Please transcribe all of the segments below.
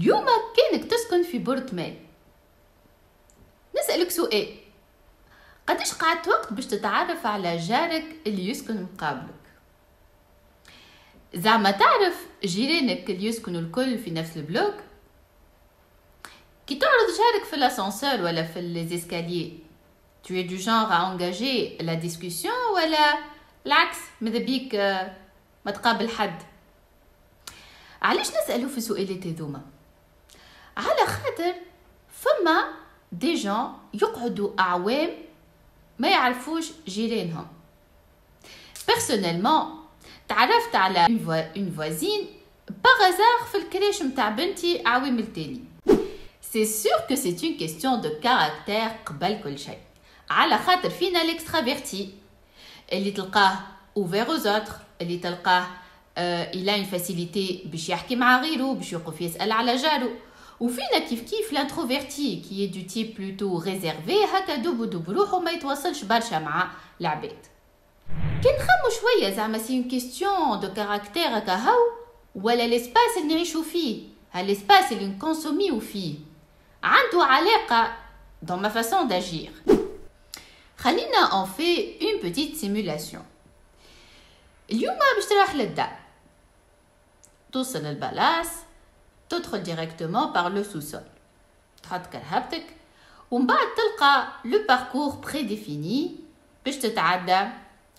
اليوم كانك تسكن في بورتمان، نسألك سؤال، قداش قعدت وقت باش تتعرف على جارك اللي يسكن مقابلك؟ زعما تعرف جيرانك اللي يسكنوا الكل في نفس البلوك؟ كي تعرض جارك في l'ascenseur ولا في les escaliers، tu es du genre à engager la discussion ولا العكس ماذا بيك ما تقابل حد؟ علاش نسألوا في سؤالات هذوما؟ على خاطر فما دي جون يقعدوا أعوام ما يعرفوش جيرانهم. personnellement تعرفت على une voisine par hasard في الكريش متاع بنتي عوام التالي. c'est sûr que c'est une question de caractère قبل كل شيء، على خاطر فينا l'extraverti اللي تلقاه ouvert aux autres، اللي تلقاه il a une facilité باش يحكي مع غيره، باش يوقف يسأل على جاره، وفينا كيف l'introverti qui est du type plutôt réservé، هكا دوب روحه ما يتواصلش برشا مع العباد. كي نخمو شويه زعما سي اون كيستيون دو كاركتير هكا هاو، ولا ليسباس اللي نعيشو فيه، هالاسباس اللي نكونسوميو فيه عنده علاقه dans ma façon d'agir. خلينا on fait une petite simulation. اليوم باش تروح للدار، توصل للبلاص، تدخل directement par le sous-sol، تحط كرهبتك، ومن بعد تلقى لو باركور prédéfini باش تتعدى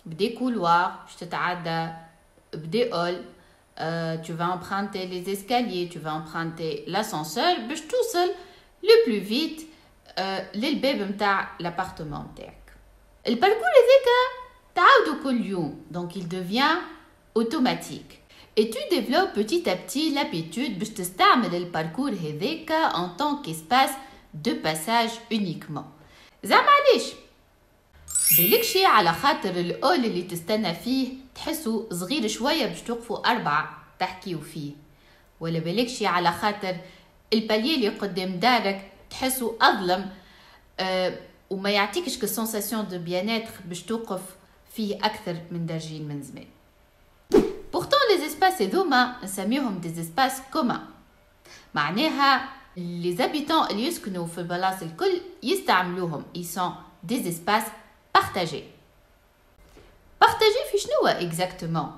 بدي كولوار، باش تتعدى بدي هول، tu vas emprunter les escaliers، tu vas emprunter l'ascenseur باش توصل le plus vite للباب متاع l'appartement متاعك. الباركور هذاك تعاودو كل يوم، donc il devient automatique. Et tu développes petit à petit l'habitude باش تستعمل الباركور هذاك en tant qu'espace de passage uniquement. زعما علاش؟ بالكشي على خاطر الأول اللي تستنى فيه تحسه صغير شوية باش توقفوا 4 تحكيوا فيه، ولا بالكشي على خاطر الباليه اللي قدام دارك تحسه أظلم وما يعطيكش كسنساسيون دو بيانيتر باش توقف فيه أكثر من درجين من زمان. Pourtant les espaces هذوما نسميهم des espaces communs، معناها les habitants اللي يسكنوا في البلاص الكل يستعملوهم، ils sont des espaces partagés. Partagés في شنو exactement؟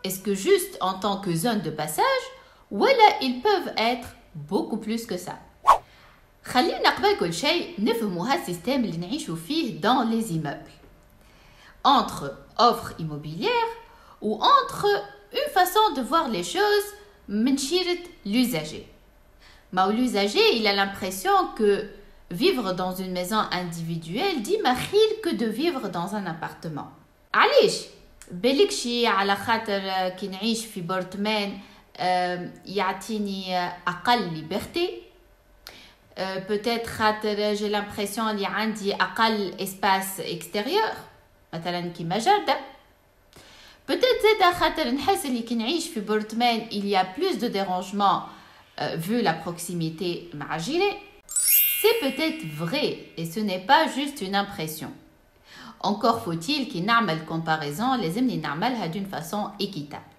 Est-ce que juste en tant que zone de passage ولا ils peuvent être beaucoup plus que ça؟ خلينا قبل كل شيء نفهموا هالسيستم اللي نعيشوا فيه dans les immeubles. Entre offre immobilière ou entre une façon de voir les choses من شيرة l'usager. L'usager, il a l'impression que vivre dans une maison individuelle ديما خير que de vivre dans un appartement. علاش؟ بالكشي على خاطر كي نعيش في بورتمان يعطيني أقل ليبرتي، peut-être خاطر j'ai l'impression اللي عندي أقل espace extérieur مثلا كيما جردة، peut-être زادا خاطر نحس اللي كي نعيش في بورتمان il y a plus de dérangement vu la proximité مع جيران. C'est peut-être vrai et ce n'est pas juste une impression. Encore faut-il qu'il نعمل comparaison لازمني نعملها d'une façon équitable.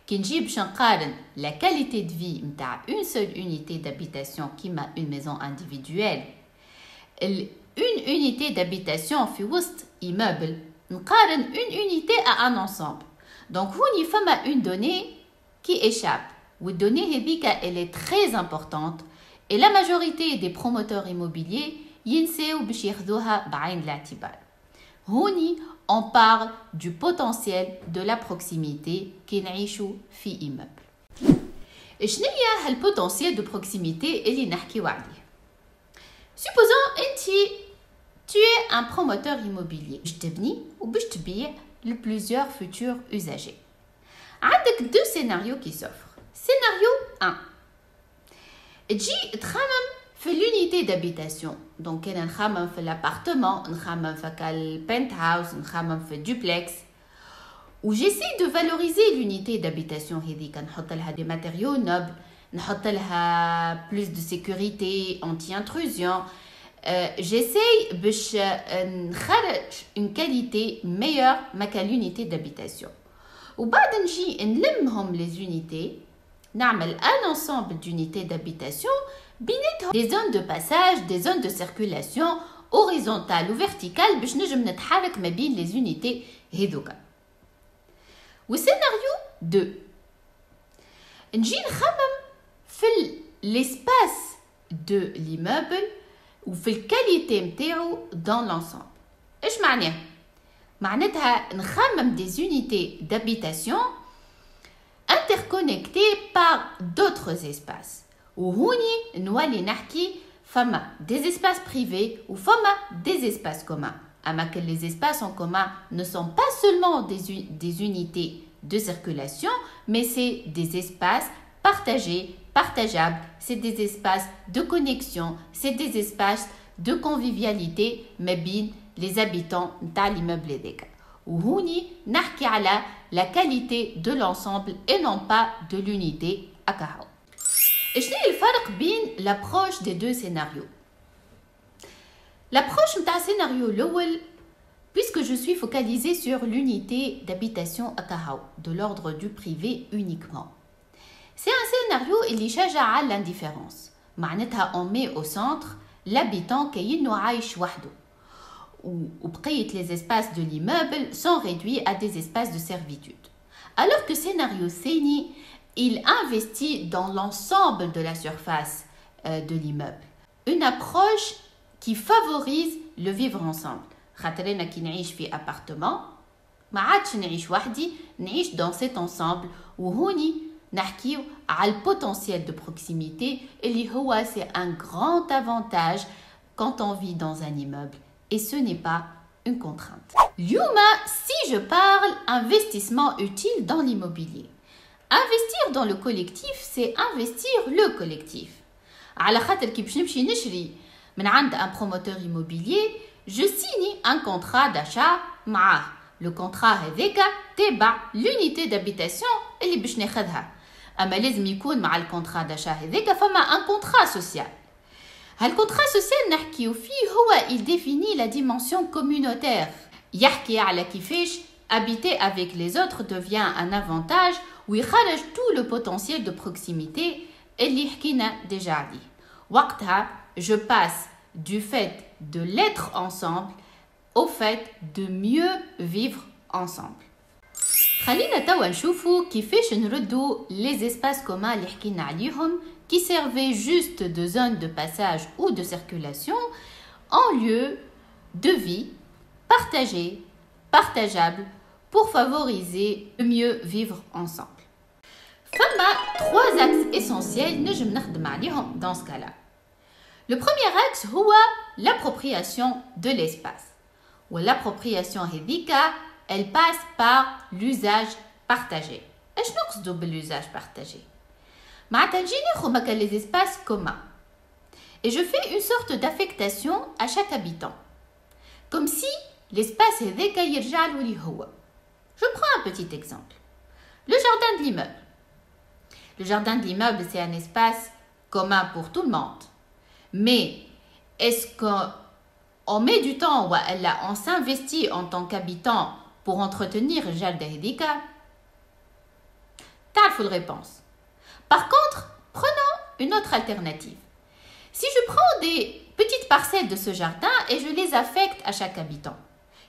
كي نجي باش نقارن la qualité de vie متاع une seule unité d'habitation كيما une maison individuelle une unité d'habitation في وسط immeuble نقارن une unité à un ensemble. Donc هوني فما une donnée qui échappe، والدonnée هذيك elle est très importante et la majorité des promoteurs immobiliers ينساو باش ياخذوها بعين الاعتبار. هوني on parle du potentiel de la proximité كي نعيشو في immeuble. شنيا هالبوتنسيال دو بروكسيميتي اللي نحكيو عليه؟ supposons انتي tu es un promoteur immobilier باش تبني وباش تبيع ل plusieurs futurs usagers. عندك deux scénarios qui s'offrent. Scénario 1. تجي تخمم في l'unité d'habitation. Donc أنا نخمم في l'appartement، نخمم في البنت هاوس، نخمم في الدوبلكس. و j'essaie de valoriser l'unité d'habitation هذيك، نحط لها des matériaux nobles، نحط لها plus de sécurité anti-intrusion. J'essaie باش نخرج une qualité meilleure ما l'unité d'habitation. وبعد نجي نلمهم les unités نعمل un ensemble d'unités d'habitation بيناتهم des zones de passage, des zones de circulation horizontales ou verticales باش نجم نتحرك ما بين les unités هذوكا. والسيناريو 2 نجي نخمم في l'espace de l'immeuble وفي الكاليتي متاعو dans l'ensemble. ايش معناه؟ معناتها نخمم des unités d'habitation interconnectées par d'autres espaces. وهوني نولي نحكي فما des espaces privés ou فما des espaces communs. أما que les espaces en commun ne sont pas seulement des unités de circulation, mais c'est des espaces partagés, partageables, c'est des espaces de connexion, c'est des espaces de convivialité ما بين les habitants de l'immeuble هذاك. وهوني نحكي على la qualité de l'ensemble et non pas de l'unité أكاهو. شنو هي الفرق بين l'approche des deux scénarios? L'approche نتاع scénario الأول puisque je suis focalisée sur l'unité d'habitation أكاهو de l'ordre du privé uniquement. C'est un scénario اللي شجع على l'indifférence. معناتها on met au centre l'habitant كأنه عايش وحده. وبقية les espaces de l'immeuble sont réduits à des espaces de servitude. Alors que scénario الثاني il investit dans l'ensemble de la surface de l'immeuble. Une approche qui favorise le vivre ensemble. خاطر كي نعيش في appartement ما عادش نعيش وحدي نعيش dans cet ensemble وهوني نحكيو على potentiel de proximité اللي هو c'est un grand avantage quand on vit dans un immeuble et ce n'est pas une contrainte. اليوم si je parle investissement utile dans l'immobilier. Investir dans le collectif c'est investir le collectif. على خاطر كي باش نمشي نشري من عند un promoteur immobilier je signe un contrat d'achat معاه. Le contrat هذاك تبع l'unité d'habitation اللي باش ناخذها. اما لازم يكون مع الكونترا داشا هذاك فما ان كونترا سوسيال. هالكونترا سوسيال نحكيو فيه هو il définit la dimension communautaire. يحكي على كيفاش habiter avec les autres devient un avantage ويخرج tout le potentiel de proximité اللي حكينا déjà عليه. وقتها je passe du fait de l'être ensemble au fait de mieux vivre ensemble. خلينا توا نشوفوا كيفاش نردوا les espaces communs اللي حكينا عليهم qui servaient juste de zone de passage ou de circulation en lieu de vie partagé, partageable pour favoriser le mieux vivre ensemble. فما trois axes essentiels نجم نخدم عليهم dans ce cas-là. Le premier axe هو l'appropriation de l'espace. والappropriation هذيك elle passe par l'usage partagé. ايش نقصدوا بالusage partagé؟ معناتها نجي ناخذ مكان les espaces communs et je fais une sorte d'affectation à chaque habitant comme si l'espace هذاك يرجع له اللي هو. Je prends un petit exemple. Le jardin de l'immeuble. Le jardin de l'immeuble c'est un espace commun pour tout le monde. Mais est-ce qu'on met du temps ou on s'investit en tant qu'habitant pour entretenir le jardin هذيك؟ تعرفوا الréponse. Par contre, prenons une autre alternative. Si je prends des petites parcelles de ce jardin et je les affecte à chaque habitant,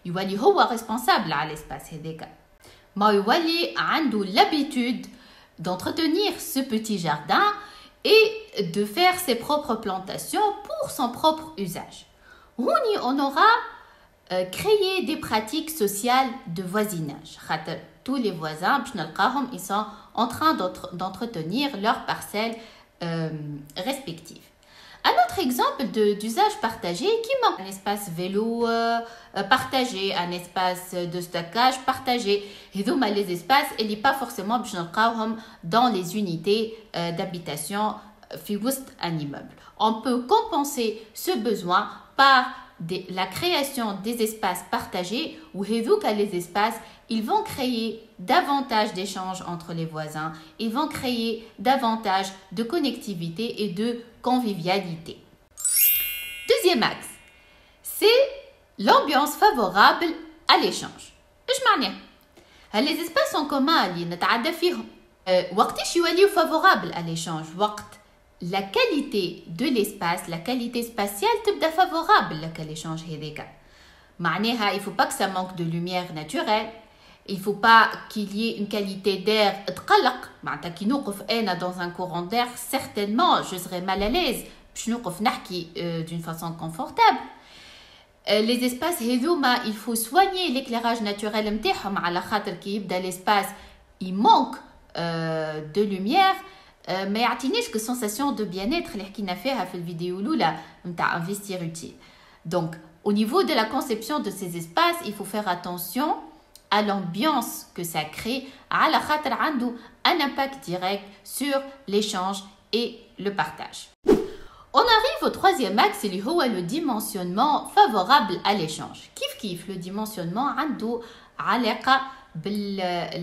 يولي هو responsable على l'espace هذاك. ما يولي عنده l'habitude d'entretenir ce petit jardin et de faire ses propres plantations pour son propre usage. هوني on aura créé des pratiques sociales de voisinage. Tous les voisins, ils sont en train d'entretenir leurs parcelles respectives. Un autre exemple d'usage partagé qui manque un espace vélo partagé, un espace de stockage partagé. Et donc, les espaces, il n'est pas forcément dans les unités d'habitation un immeuble. On peut compenser ce besoin par la création des espaces partagés où les espaces ils vont créer davantage d'échanges entre les voisins, ils vont créer davantage de connectivité et de convivialité. Deuxième axe, c'est l'ambiance favorable à l'échange. ايش معناه؟ les espaces en commun اللي نتعدى فيهم وقتاش يوليو favorable à l'échange وقت la qualité de l'espace, la qualité spatiale تبدا favorable لك l'échange هذاك. معناها il faut pas que ça manque de lumière naturelle, il faut pas qu'il y ait une qualité d'air تقلق. معناتها كي نوقف انا dans un courant d'air certainement je serai mal à l'aise باش نوقف نحكي d'une façon confortable. Les espaces هذوما il faut soigner l'éclairage naturel نتاعهم على خاطر كي يبدا l'espace il manque de lumière ما يعطينيش que sensation de bien-être اللي حكينا فيها في الفيديو الاولى نتاع investir utile. Donc au niveau de la conception de ces espaces il faut faire attention à l'ambiance que ça crée على خاطر عنده un impact direct sur l'échange et le partage. On arrive au troisième axe اللي هو le dimensionnement favorable à l'échange. كيف le dimensionnement عنده علاقة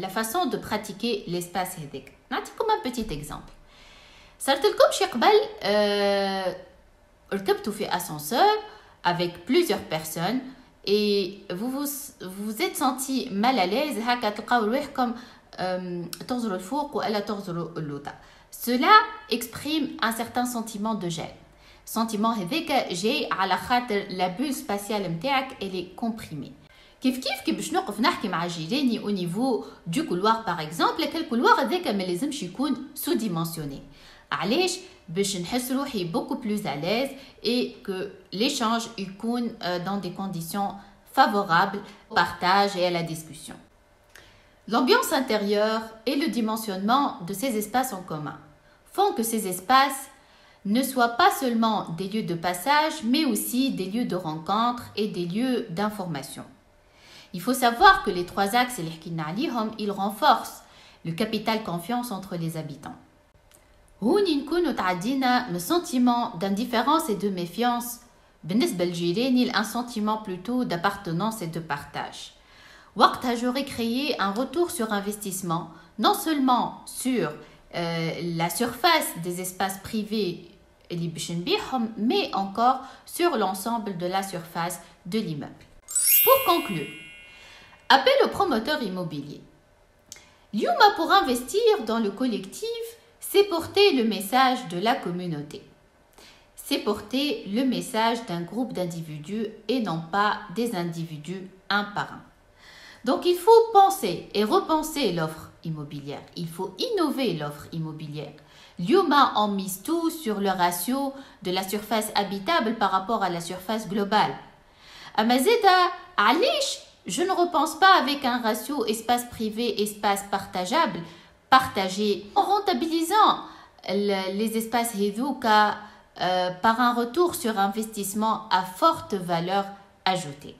la façon de pratiquer l'espace هذاك. نعطيكم un petit exemple. صارت لكم شي قبل ركبتوا في ascenseur avec plusieurs personnes et vous êtes senti mal à l'aise هكا تلقاو روحكم تنظروا الفوق ولا تنظروا اللوطا. Cela exprime un certain sentiment de gêne. Sentiment هذاك جاي على خاطر la bulle spatiale نتاعك elle est comprimée. كيف باش نوقف نحكي مع جيراني au niveau du couloir par exemple, لكن الكولوار هذاك ما لازمش يكون sous-dimensionné. علاش؟ باش نحس روحي beaucoup plus à l'aise et que l'échange يكون dans des conditions favorables au partage et à la discussion. L'ambiance intérieure et le dimensionnement de ces espaces en commun font que ces espaces ne soient pas seulement des lieux de passage, mais aussi des lieux de rencontre et des lieux d'information. Il faut savoir que les trois axes ils renforcent le capital confiance entre les habitants. هوني نكونوا تعدينا من sentiment d'indifférence et de méfiance بالنسبة لجيراني un sentiment plutôt d'appartenance et de partage. وقتها j'aurais créé un retour sur investissement non seulement sur la surface des espaces privés اللي باش نبيعهم mais encore sur l'ensemble de la surface de l'immeuble. Pour conclure, appel aux promoteurs immobiliers. L'IUMA pour investir dans le collectif, c'est porter le message de la communauté. C'est porter le message d'un groupe d'individus et non pas des individus un par un. Donc il faut penser et repenser l'offre immobilière. Il faut innover l'offre immobilière. L'IUMA en mise tout sur le ratio de la surface habitable par rapport à la surface globale. Amazeda, Alish, je ne repense pas avec un ratio espace privé, espace partageable, partagé en rentabilisant les espaces Hedouka par un retour sur investissement à forte valeur ajoutée.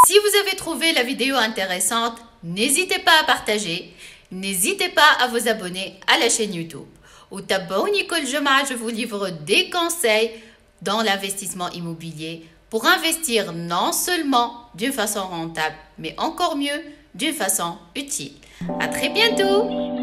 Si vous avez trouvé la vidéo intéressante, n'hésitez pas à partager, n'hésitez pas à vous abonner à la chaîne YouTube. Ou Tabouni Kol Joma, je vous livre des conseils dans l'investissement immobilier pour investir non seulement d'une façon rentable, mais encore mieux, d'une façon utile. À très bientôt!